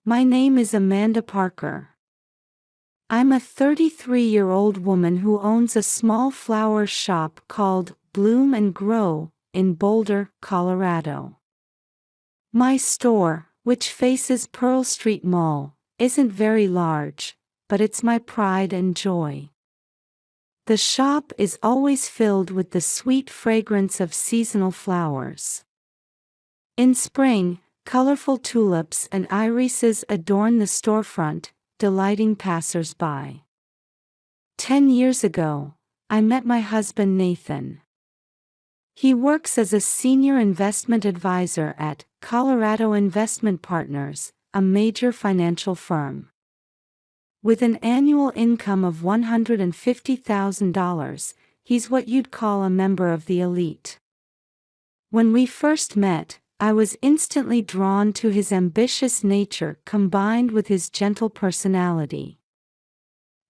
My name is Amanda Parker. I'm a 33-year-old woman who owns a small flower shop called Bloom and Grow in Boulder, Colorado. My store, which faces Pearl Street Mall, isn't very large, but it's my pride and joy. The shop is always filled with the sweet fragrance of seasonal flowers. In spring, colorful tulips and irises adorn the storefront, delighting passers-by. 10 years ago, I met my husband Nathan. He works as a senior investment advisor at Colorado Investment Partners, a major financial firm. With an annual income of $150,000, he's what you'd call a member of the elite. When we first met, I was instantly drawn to his ambitious nature combined with his gentle personality.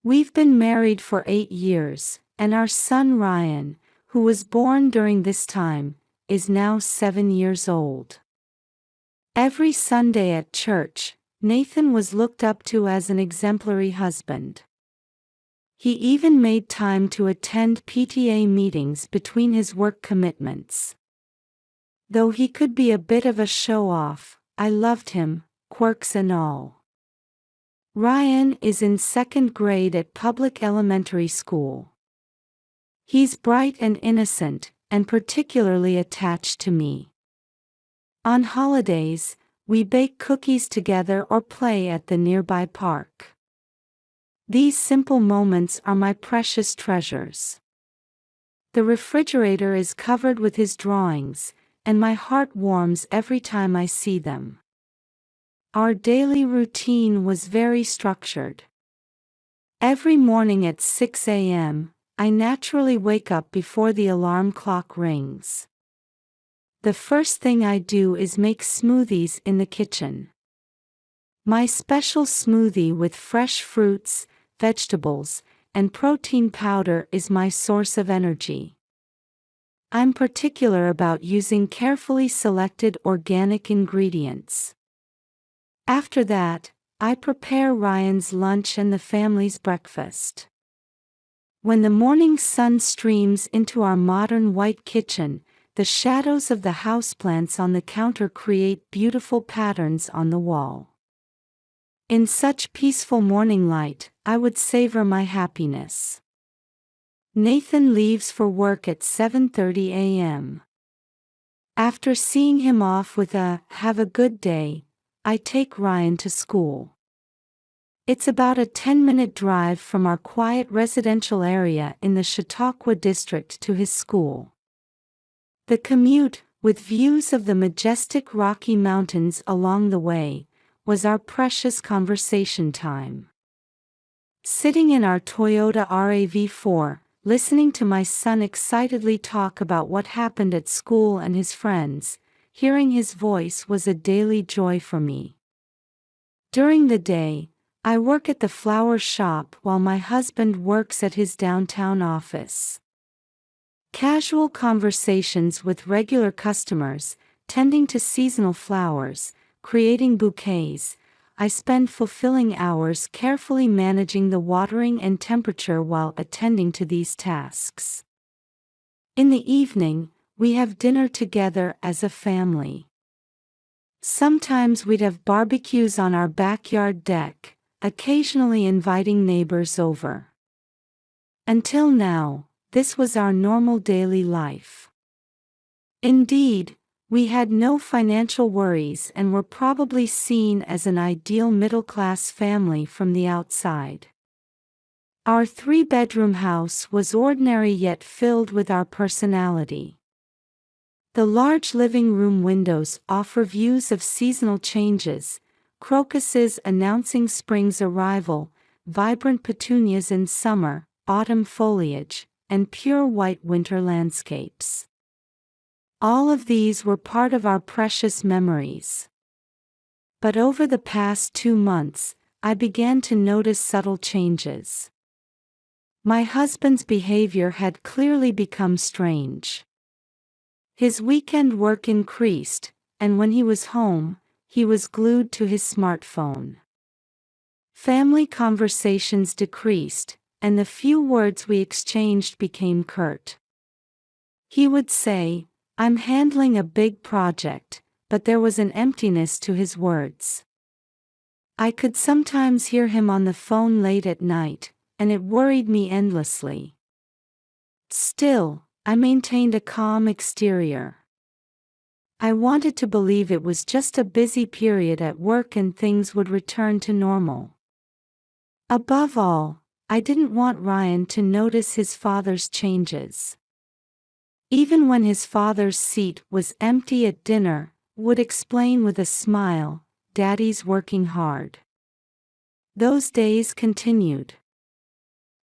We've been married for 8 years, and our son Ryan, who was born during this time, is now 7 years old. Every Sunday at church, Nathan was looked up to as an exemplary husband. He even made time to attend PTA meetings between his work commitments. Though he could be a bit of a show-off, I loved him, quirks and all. Ryan is in 2nd grade at public elementary school. He's bright and innocent, and particularly attached to me. On holidays, we bake cookies together or play at the nearby park. These simple moments are my precious treasures. The refrigerator is covered with his drawings, and my heart warms every time I see them. Our daily routine was very structured. Every morning at 6 a.m., I naturally wake up before the alarm clock rings. The first thing I do is make smoothies in the kitchen. My special smoothie with fresh fruits, vegetables, and protein powder is my source of energy. I'm particular about using carefully selected organic ingredients. After that, I prepare Ryan's lunch and the family's breakfast. When the morning sun streams into our modern white kitchen, the shadows of the houseplants on the counter create beautiful patterns on the wall. In such peaceful morning light, I would savor my happiness. Nathan leaves for work at 7:30 a.m. After seeing him off with a "have a good day," I take Ryan to school. It's about a 10-minute drive from our quiet residential area in the Chautauqua district to his school. The commute, with views of the majestic Rocky Mountains along the way, was our precious conversation time. Sitting in our Toyota RAV4, listening to my son excitedly talk about what happened at school and his friends, hearing his voice was a daily joy for me. During the day, I work at the flower shop while my husband works at his downtown office. Casual conversations with regular customers, tending to seasonal flowers, creating bouquets. I spend fulfilling hours carefully managing the watering and temperature while attending to these tasks. In the evening, we have dinner together as a family. Sometimes we'd have barbecues on our backyard deck, occasionally inviting neighbors over. Until now, this was our normal daily life. Indeed, we had no financial worries and were probably seen as an ideal middle-class family from the outside. Our 3-bedroom house was ordinary yet filled with our personality. The large living room windows offer views of seasonal changes, crocuses announcing spring's arrival, vibrant petunias in summer, autumn foliage, and pure white winter landscapes. All of these were part of our precious memories. But over the past 2 months, I began to notice subtle changes. My husband's behavior had clearly become strange. His weekend work increased, and when he was home, he was glued to his smartphone. Family conversations decreased, and the few words we exchanged became curt. He would say, "I'm handling a big project," but there was an emptiness to his words. I could sometimes hear him on the phone late at night, and it worried me endlessly. Still, I maintained a calm exterior. I wanted to believe it was just a busy period at work and things would return to normal. Above all, I didn't want Ryan to notice his father's changes. Even when his father's seat was empty at dinner, would explain with a smile, "Daddy's working hard." Those days continued.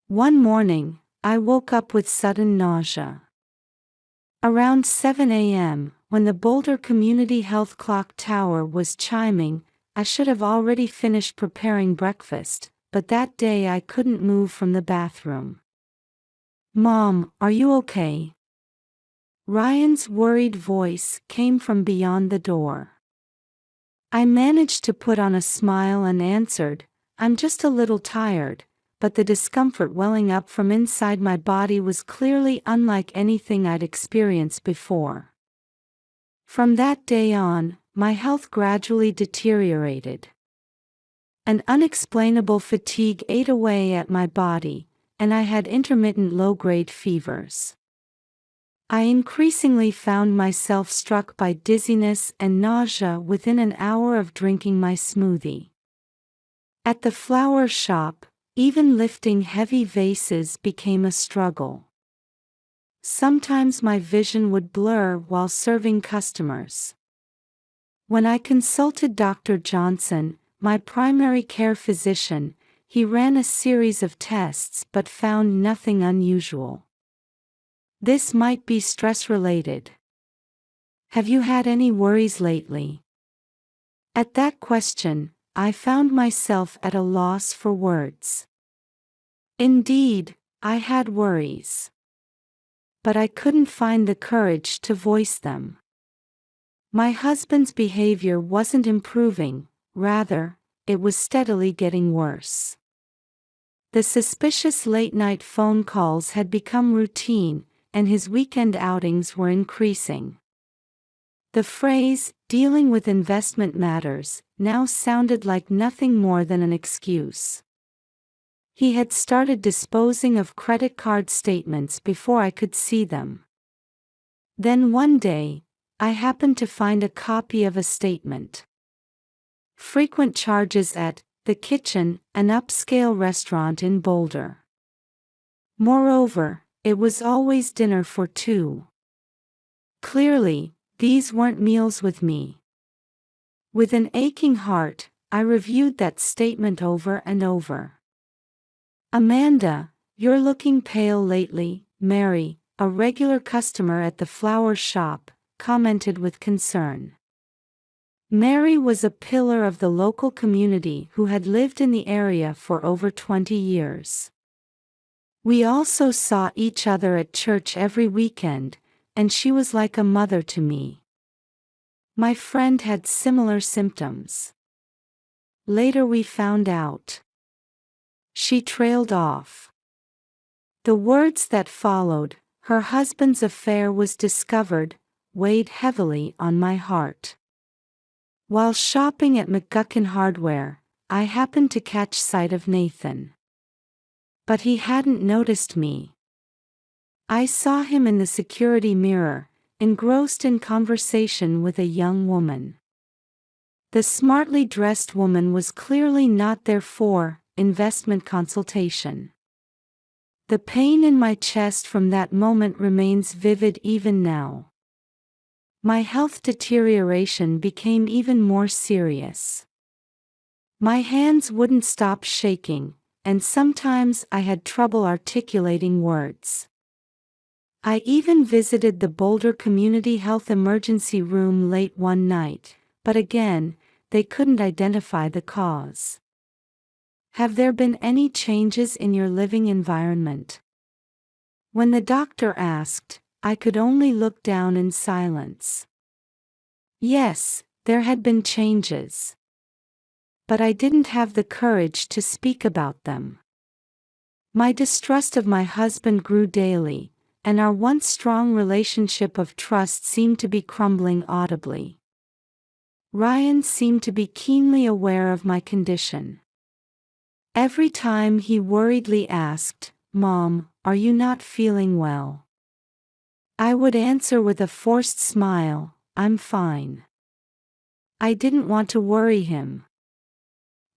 One morning, I woke up with sudden nausea. Around 7 a.m., when the Boulder Community Health Clock Tower was chiming, I should have already finished preparing breakfast, but that day I couldn't move from the bathroom. "Mom, are you okay?" Ryan's worried voice came from beyond the door. I managed to put on a smile and answered, "I'm just a little tired," but the discomfort welling up from inside my body was clearly unlike anything I'd experienced before. From that day on, my health gradually deteriorated. An unexplainable fatigue ate away at my body, and I had intermittent low-grade fevers. I increasingly found myself struck by dizziness and nausea within an hour of drinking my smoothie. At the flower shop, even lifting heavy vases became a struggle. Sometimes my vision would blur while serving customers. When I consulted Dr. Johnson, my primary care physician, he ran a series of tests but found nothing unusual. "This might be stress-related. Have you had any worries lately?" At that question, I found myself at a loss for words. Indeed, I had worries. But I couldn't find the courage to voice them. My husband's behavior wasn't improving, rather, it was steadily getting worse. The suspicious late-night phone calls had become routine, and his weekend outings were increasing. The phrase, "dealing with investment matters," now sounded like nothing more than an excuse. He had started disposing of credit card statements before I could see them. Then one day, I happened to find a copy of a statement. Frequent charges at The Kitchen, an upscale restaurant in Boulder. Moreover, it was always dinner for two. Clearly, these weren't meals with me. With an aching heart, I reviewed that statement over and over. "Amanda, you're looking pale lately," Mary, a regular customer at the flower shop, commented with concern. Mary was a pillar of the local community who had lived in the area for over 20 years. We also saw each other at church every weekend, and she was like a mother to me. My friend had similar symptoms. Later we found out. She trailed off. The words that followed, "her husband's affair was discovered," weighed heavily on my heart. While shopping at McGuckin Hardware, I happened to catch sight of Nathan. But he hadn't noticed me. I saw him in the security mirror, engrossed in conversation with a young woman. The smartly dressed woman was clearly not there for investment consultation. The pain in my chest from that moment remains vivid even now. My health deterioration became even more serious. My hands wouldn't stop shaking, and sometimes I had trouble articulating words. I even visited the Boulder Community Health Emergency Room late one night, but again, they couldn't identify the cause. "Have there been any changes in your living environment?" When the doctor asked, I could only look down in silence. "Yes, There had been changes. But I didn't have the courage to speak about them. My distrust of my husband grew daily, and our once strong relationship of trust seemed to be crumbling audibly. Ryan seemed to be keenly aware of my condition. Every time he worriedly asked, "Mom, are you not feeling well?" I would answer with a forced smile, "I'm fine." I didn't want to worry him.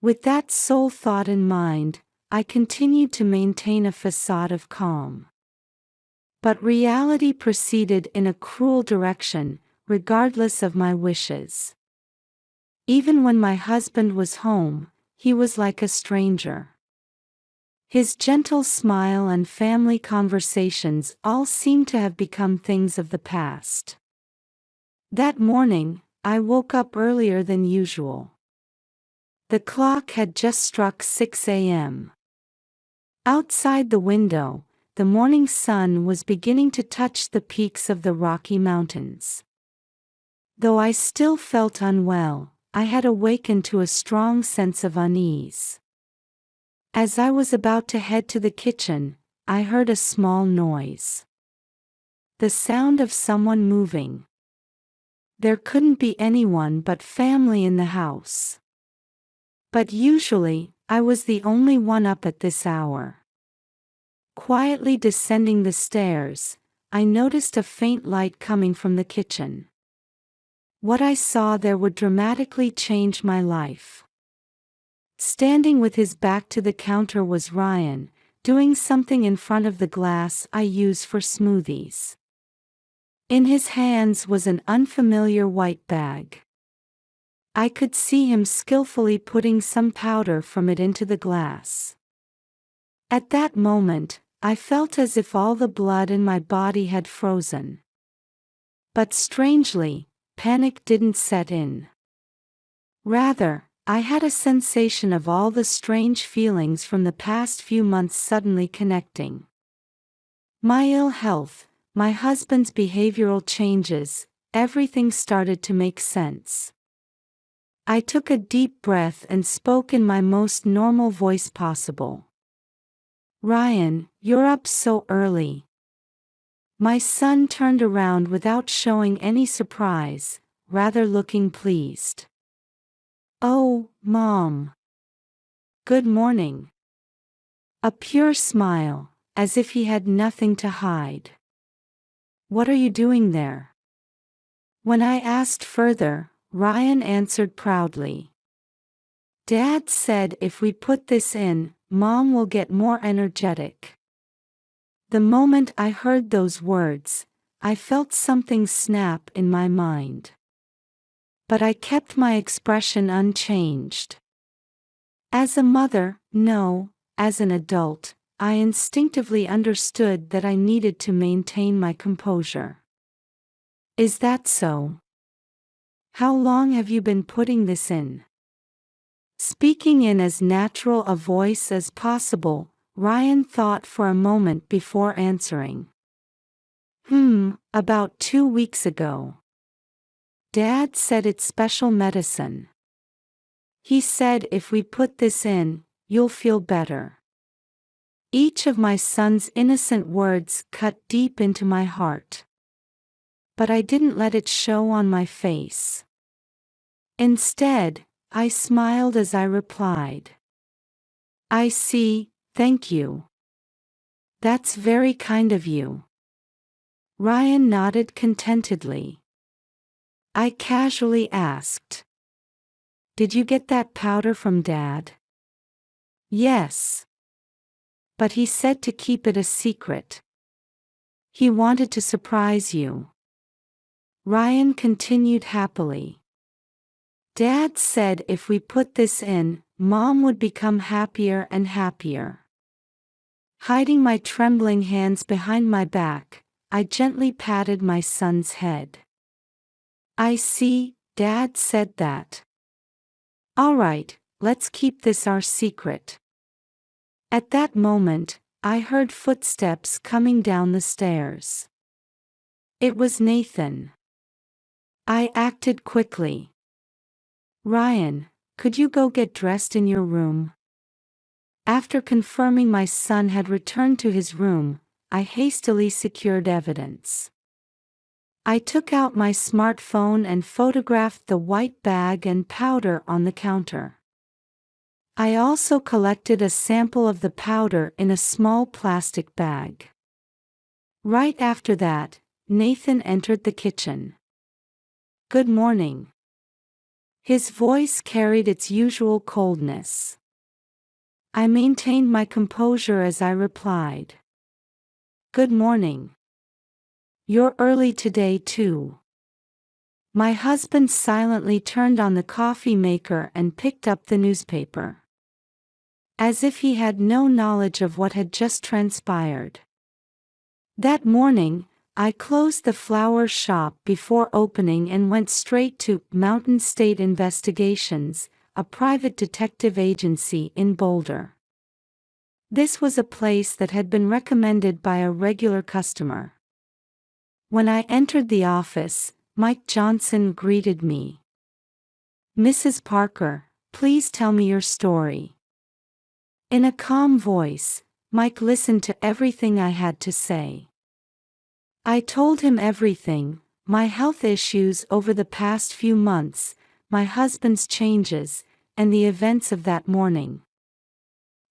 With that sole thought in mind, I continued to maintain a facade of calm. But reality proceeded in a cruel direction, regardless of my wishes. Even when my husband was home, he was like a stranger. His gentle smile and family conversations all seemed to have become things of the past. That morning, I woke up earlier than usual. The clock had just struck 6 a.m. Outside the window, the morning sun was beginning to touch the peaks of the Rocky Mountains. Though I still felt unwell, I had awakened to a strong sense of unease. As I was about to head to the kitchen, I heard a small noise. The sound of someone moving. There couldn't be anyone but family in the house. But usually, I was the only one up at this hour. Quietly descending the stairs, I noticed a faint light coming from the kitchen. What I saw there would dramatically change my life. Standing with his back to the counter was Ryan, doing something in front of the glass I use for smoothies. In his hands was an unfamiliar white bag. I could see him skillfully putting some powder from it into the glass. At that moment, I felt as if all the blood in my body had frozen. But strangely, panic didn't set in. Rather, I had a sensation of all the strange feelings from the past few months suddenly connecting. My ill health, my husband's behavioral changes, everything started to make sense. I took a deep breath and spoke in my most normal voice possible. "Ryan, you're up so early." My son turned around without showing any surprise, rather looking pleased. "Oh, Mom. Good morning." A pure smile, as if he had nothing to hide. "What are you doing there?" When I asked further, Ryan answered proudly. "Dad said if we put this in, Mom will get more energetic." The moment I heard those words, I felt something snap in my mind. But I kept my expression unchanged. As a mother, no, as an adult, I instinctively understood that I needed to maintain my composure. "Is that so? How long have you been putting this in?" Speaking in as natural a voice as possible, Ryan thought for a moment before answering. About 2 weeks ago. Dad said it's special medicine. He said if we put this in, you'll feel better." Each of my son's innocent words cut deep into my heart. But I didn't let it show on my face. Instead, I smiled as I replied. "I see, thank you. That's very kind of you." Ryan nodded contentedly. I casually asked, "Did you get that powder from Dad?" "Yes. But he said to keep it a secret. He wanted to surprise you." Ryan continued happily. "Dad said if we put this in, Mom would become happier and happier." Hiding my trembling hands behind my back, I gently patted my son's head. "I see, Dad said that. All right, let's keep this our secret." At that moment, I heard footsteps coming down the stairs. It was Nathan. I acted quickly. "Ryan, could you go get dressed in your room?" After confirming my son had returned to his room, I hastily secured evidence. I took out my smartphone and photographed the white bag and powder on the counter. I also collected a sample of the powder in a small plastic bag. Right after that, Nathan entered the kitchen. "Good morning." His voice carried its usual coldness. I maintained my composure as I replied, "Good morning. You're early today too." My husband silently turned on the coffee maker and picked up the newspaper, as if he had no knowledge of what had just transpired. That morning, I closed the flower shop before opening and went straight to Mountain State Investigations, a private detective agency in Boulder. This was a place that had been recommended by a regular customer. When I entered the office, Mike Johnson greeted me. "Mrs. Parker, please tell me your story." In a calm voice, Mike listened to everything I had to say. I told him everything: my health issues over the past few months, my husband's changes, and the events of that morning.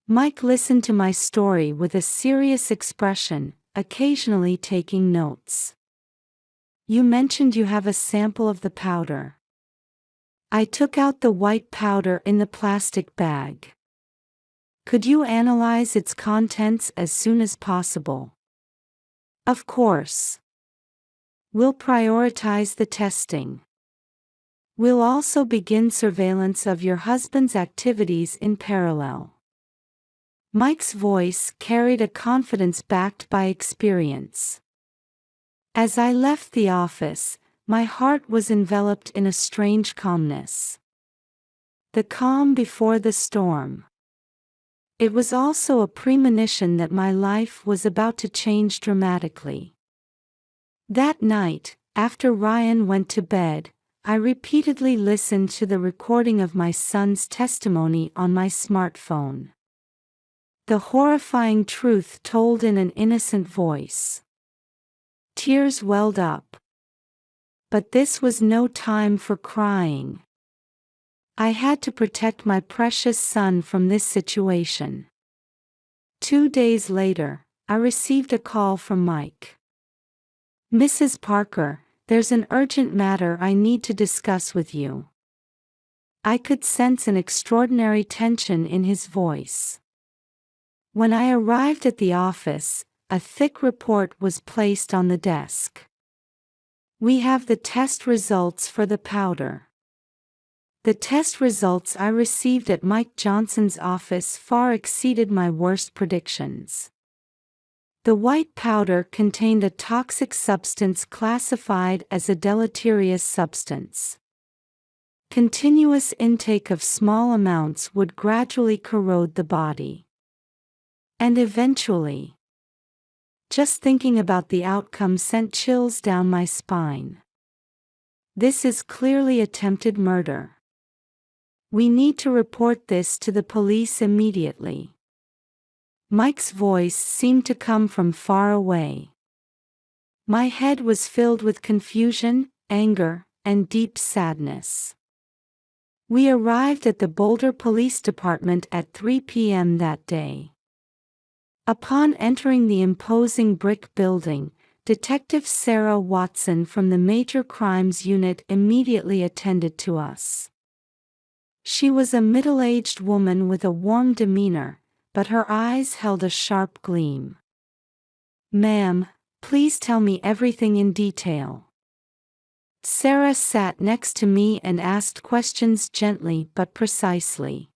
Mike listened to my story with a serious expression, occasionally taking notes. "You mentioned you have a sample of the powder." I took out the white powder in the plastic bag. "Could you analyze its contents as soon as possible?" "Of course. We'll prioritize the testing. We'll also begin surveillance of your husband's activities in parallel." Mike's voice carried a confidence backed by experience. As I left the office, my heart was enveloped in a strange calmness. The calm before the storm. It was also a premonition that my life was about to change dramatically. That night, after Ryan went to bed, I repeatedly listened to the recording of my son's testimony on my smartphone. The horrifying truth told in an innocent voice. Tears welled up. But this was no time for crying. I had to protect my precious son from this situation. 2 days later, I received a call from Mike. "Mrs. Parker, there's an urgent matter I need to discuss with you." I could sense an extraordinary tension in his voice. When I arrived at the office, a thick report was placed on the desk. "We have the test results for the powder." The test results I received at Mike Johnson's office far exceeded my worst predictions. The white powder contained a toxic substance classified as a deleterious substance. Continuous intake of small amounts would gradually corrode the body. And eventually. Just thinking about the outcome sent chills down my spine. This is clearly attempted murder. We need to report this to the police immediately. Mike's voice seemed to come from far away. My head was filled with confusion, anger, and deep sadness. We arrived at the Boulder Police Department at 3 p.m. that day. Upon entering the imposing brick building, Detective Sarah Watson from the Major Crimes Unit immediately attended to us. She was a middle-aged woman with a warm demeanor, but her eyes held a sharp gleam. "Ma'am, please tell me everything in detail." Sarah sat next to me and asked questions gently but precisely.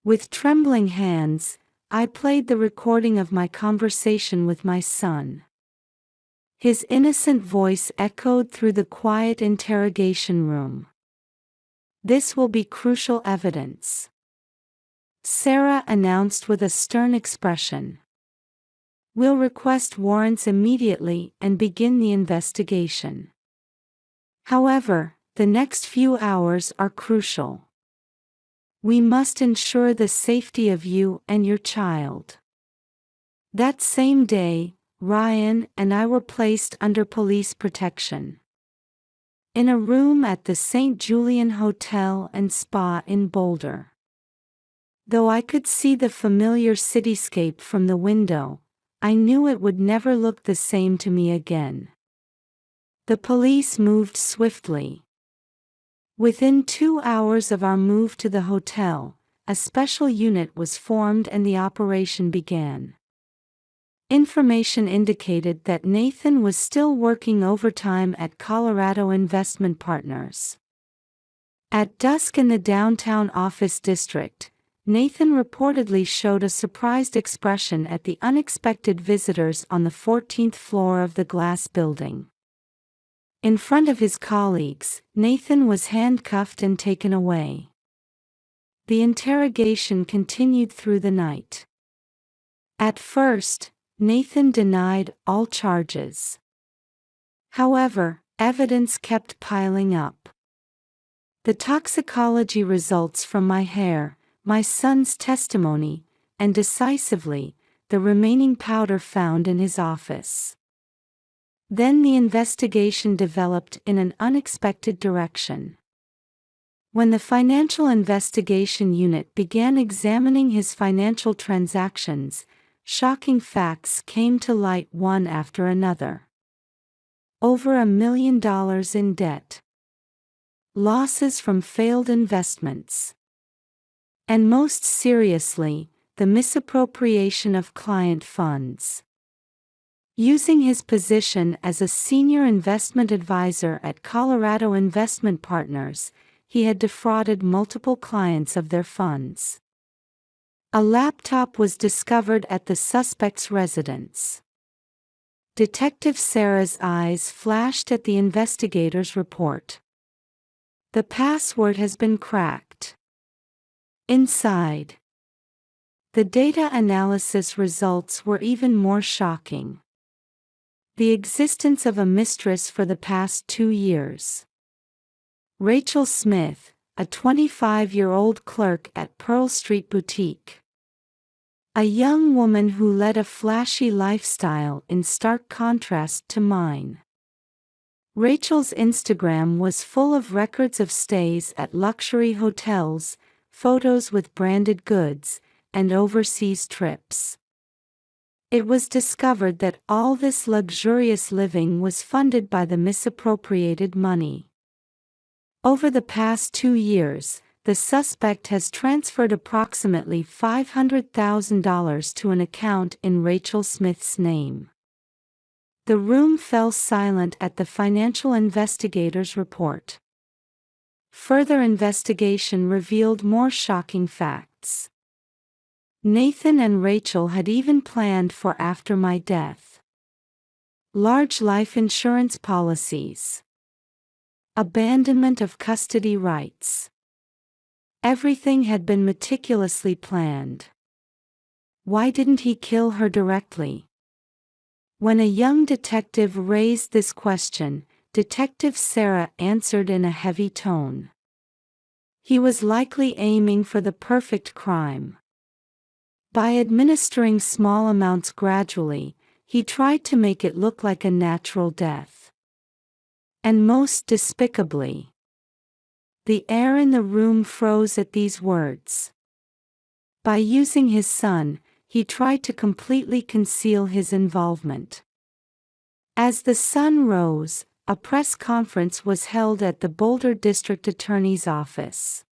With trembling hands, I played the recording of my conversation with my son. His innocent voice echoed through the quiet interrogation room. "This will be crucial evidence," Sarah announced with a stern expression. "We'll request warrants immediately and begin the investigation. However, the next few hours are crucial. We must ensure the safety of you and your child." That same day, Ryan and I were placed under police protection in a room at the St. Julian Hotel and Spa in Boulder. Though I could see the familiar cityscape from the window, I knew it would never look the same to me again. The police moved swiftly. Within 2 hours of our move to the hotel, a special unit was formed and the operation began. Information indicated that Nathan was still working overtime at Colorado Investment Partners. At dusk in the downtown office district, Nathan reportedly showed a surprised expression at the unexpected visitors on the 14th floor of the glass building. In front of his colleagues, Nathan was handcuffed and taken away. The interrogation continued through the night. At first, Nathan denied all charges. However, evidence kept piling up. The toxicology results from my hair, my son's testimony, and decisively, the remaining powder found in his office. Then the investigation developed in an unexpected direction. When the Financial Investigation Unit began examining his financial transactions, shocking facts came to light one after another. Over $1 million in debt. Losses from failed investments. And most seriously, the misappropriation of client funds. Using his position as a senior investment advisor at Colorado Investment Partners, he had defrauded multiple clients of their funds. A laptop was discovered at the suspect's residence. Detective Sarah's eyes flashed at the investigator's report. The password has been cracked. Inside. The data analysis results were even more shocking. The existence of a mistress for the past 2 years. Rachel Smith, a 25-year-old clerk at Pearl Street Boutique. A young woman who led a flashy lifestyle in stark contrast to mine. Rachel's Instagram was full of records of stays at luxury hotels, photos with branded goods, and overseas trips. It was discovered that all this luxurious living was funded by the misappropriated money. Over the past 2 years, the suspect has transferred approximately $500,000 to an account in Rachel Smith's name. The room fell silent at the financial investigator's report. Further investigation revealed more shocking facts. Nathan and Rachel had even planned for after my death. Large life insurance policies. Abandonment of custody rights. Everything had been meticulously planned. Why didn't he kill her directly? When a young detective raised this question, Detective Sarah answered in a heavy tone. He was likely aiming for the perfect crime. By administering small amounts gradually, he tried to make it look like a natural death. And most despicably, the air in the room froze at these words. By using his son, he tried to completely conceal his involvement. As the sun rose, a press conference was held at the Boulder District Attorney's office.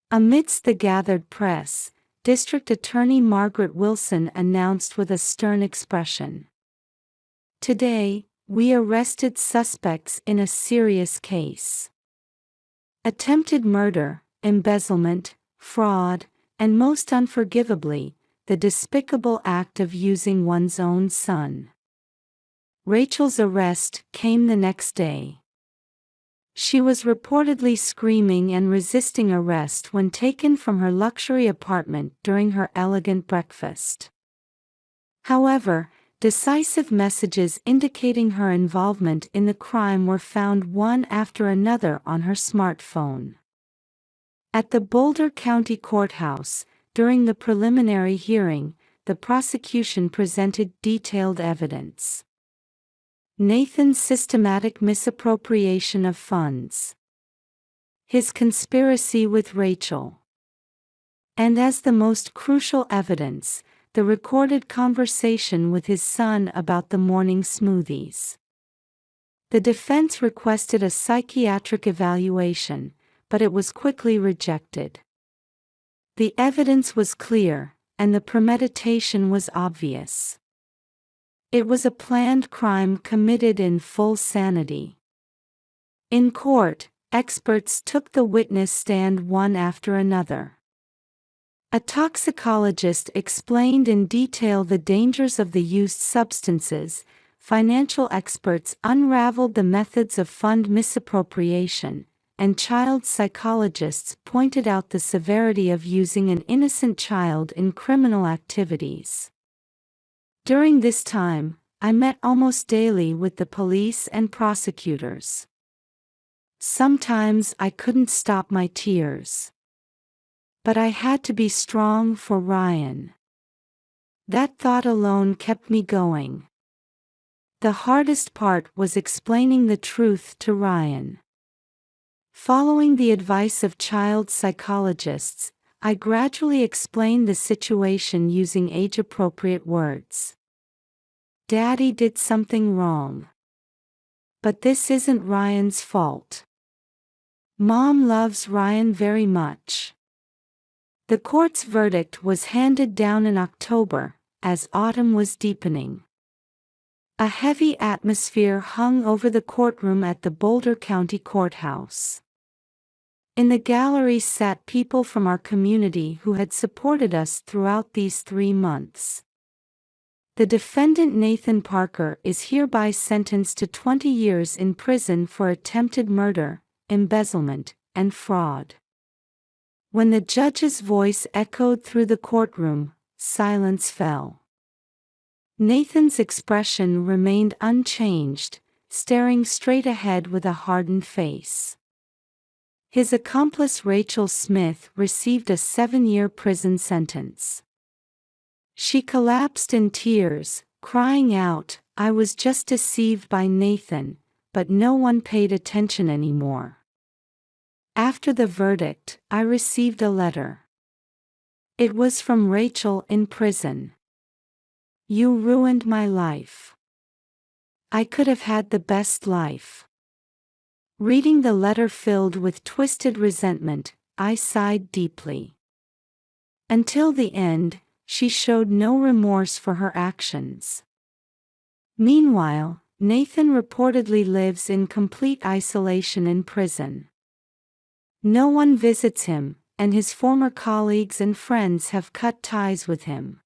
Amidst the gathered press, District Attorney Margaret Wilson announced with a stern expression. Today, we arrested suspects in a serious case. Attempted murder, embezzlement, fraud, and most unforgivably, the despicable act of using one's own son. Rachel's arrest came the next day. She was reportedly screaming and resisting arrest when taken from her luxury apartment during her elegant breakfast. However, Decisive messages indicating her involvement in the crime were found one after another on her smartphone. At the Boulder County Courthouse, during the preliminary hearing, the prosecution presented detailed evidence. Nathan's systematic misappropriation of funds. His conspiracy with Rachel. And as the most crucial evidence, the recorded conversation with his son about the morning smoothies. The defense requested a psychiatric evaluation, but it was quickly rejected. The evidence was clear, and the premeditation was obvious. It was a planned crime committed in full sanity. In court, experts took the witness stand one after another. A toxicologist explained in detail the dangers of the used substances. Financial experts unraveled the methods of fund misappropriation, and child psychologists pointed out the severity of using an innocent child in criminal activities. During this time, I met almost daily with the police and prosecutors. Sometimes I couldn't stop my tears. But I had to be strong for Ryan. That thought alone kept me going. The hardest part was explaining the truth to Ryan. Following the advice of child psychologists, I gradually explained the situation using age-appropriate words. Daddy did something wrong. But this isn't Ryan's fault. Mom loves Ryan very much. The court's verdict was handed down in October, as autumn was deepening. A heavy atmosphere hung over the courtroom at the Boulder County Courthouse. In the gallery sat people from our community who had supported us throughout these 3 months. The defendant Nathan Parker is hereby sentenced to 20 years in prison for attempted murder, embezzlement, and fraud. When the judge's voice echoed through the courtroom, silence fell. Nathan's expression remained unchanged, staring straight ahead with a hardened face. His accomplice Rachel Smith received a 7-year prison sentence. She collapsed in tears, crying out, "I was just deceived by Nathan, but no one paid attention anymore." After the verdict, I received a letter. It was from Rachel in prison. "You ruined my life. I could have had the best life." Reading the letter filled with twisted resentment, I sighed deeply. Until the end, she showed no remorse for her actions. Meanwhile, Nathan reportedly lives in complete isolation in prison. No one visits him, and his former colleagues and friends have cut ties with him.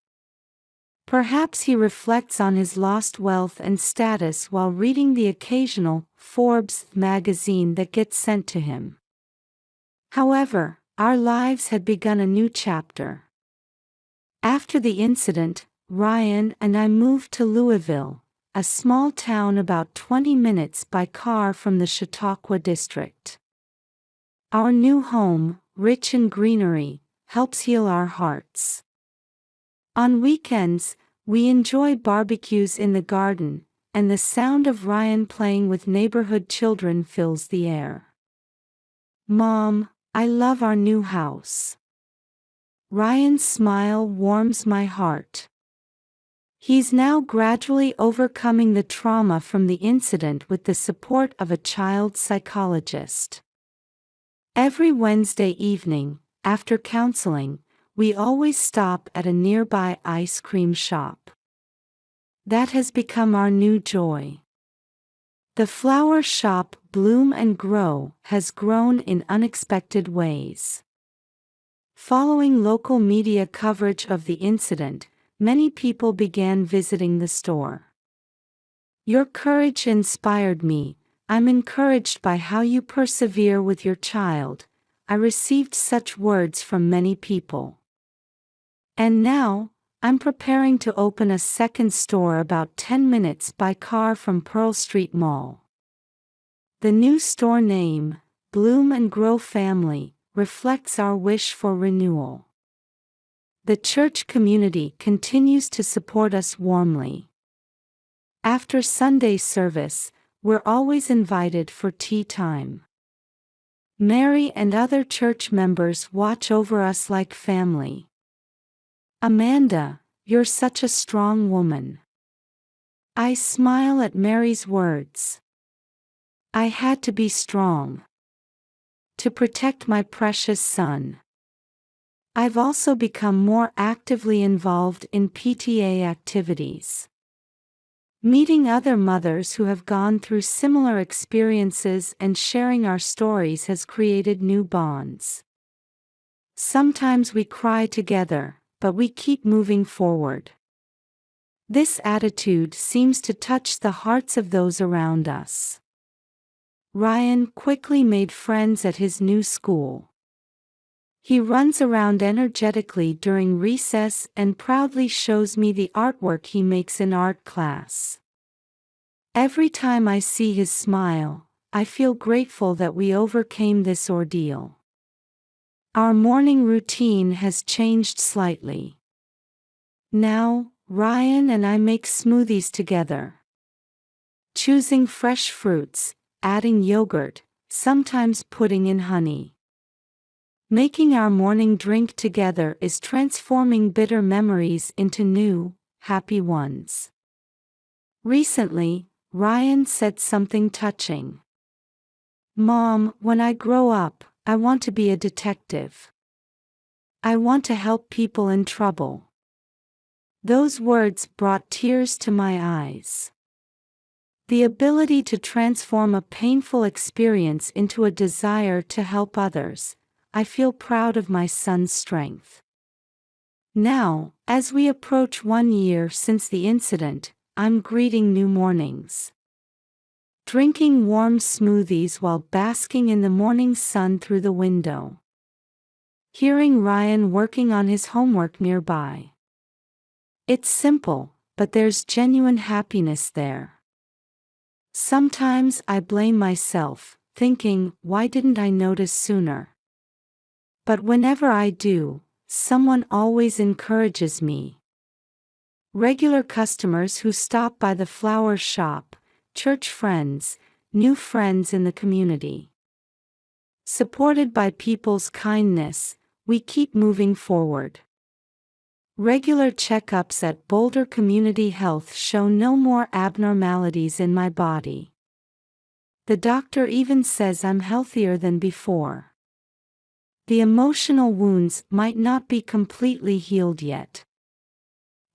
Perhaps he reflects on his lost wealth and status while reading the occasional Forbes magazine that gets sent to him. However, our lives had begun a new chapter. After the incident, Ryan and I moved to Louisville, a small town about 20 minutes by car from the Chautauqua district. Our new home, rich in greenery, helps heal our hearts. On weekends, we enjoy barbecues in the garden, and the sound of Ryan playing with neighborhood children fills the air. Mom, I love our new house. Ryan's smile warms my heart. He's now gradually overcoming the trauma from the incident with the support of a child psychologist. Every Wednesday evening, after counseling, we always stop at a nearby ice cream shop. That has become our new joy. The flower shop Bloom and Grow has grown in unexpected ways. Following local media coverage of the incident, many people began visiting the store. Your courage inspired me. I'm encouraged by how you persevere with your child. I received such words from many people. And now, I'm preparing to open a second store about 10 minutes by car from Pearl Street Mall. The new store name, Bloom and Grow Family, reflects our wish for renewal. The church community continues to support us warmly. After Sunday service, we're always invited for tea time. Mary and other church members watch over us like family. Amanda, you're such a strong woman. I smile at Mary's words. I had to be strong. To protect my precious son. I've also become more actively involved in PTA activities. Meeting other mothers who have gone through similar experiences and sharing our stories has created new bonds. Sometimes we cry together, but we keep moving forward. This attitude seems to touch the hearts of those around us. Ryan quickly made friends at his new school. He runs around energetically during recess and proudly shows me the artwork he makes in art class. Every time I see his smile, I feel grateful that we overcame this ordeal. Our morning routine has changed slightly. Now, Ryan and I make smoothies together. Choosing fresh fruits, adding yogurt, sometimes putting in honey. Making our morning drink together is transforming bitter memories into new, happy ones. Recently, Ryan said something touching. "Mom, when I grow up, I want to be a detective. I want to help people in trouble." Those words brought tears to my eyes. The ability to transform a painful experience into a desire to help others, I feel proud of my son's strength. Now, as we approach 1 year since the incident, I'm greeting new mornings. Drinking warm smoothies while basking in the morning sun through the window. Hearing Ryan working on his homework nearby. It's simple, but there's genuine happiness there. Sometimes I blame myself, thinking, why didn't I notice sooner? But whenever I do, someone always encourages me. Regular customers who stop by the flower shop, church friends, new friends in the community. Supported by people's kindness, we keep moving forward. Regular checkups at Boulder Community Health show no more abnormalities in my body. The doctor even says I'm healthier than before. The emotional wounds might not be completely healed yet.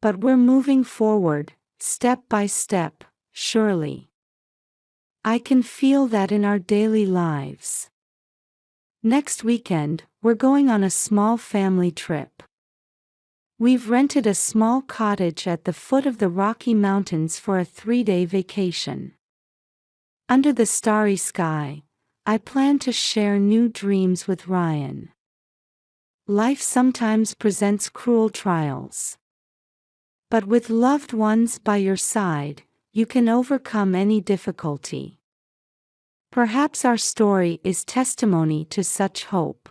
But we're moving forward, step by step, surely. I can feel that in our daily lives. Next weekend, we're going on a small family trip. We've rented a small cottage at the foot of the Rocky Mountains for a 3-day vacation. Under the starry sky, I plan to share new dreams with Ryan. Life sometimes presents cruel trials. But with loved ones by your side, you can overcome any difficulty. Perhaps our story is testimony to such hope.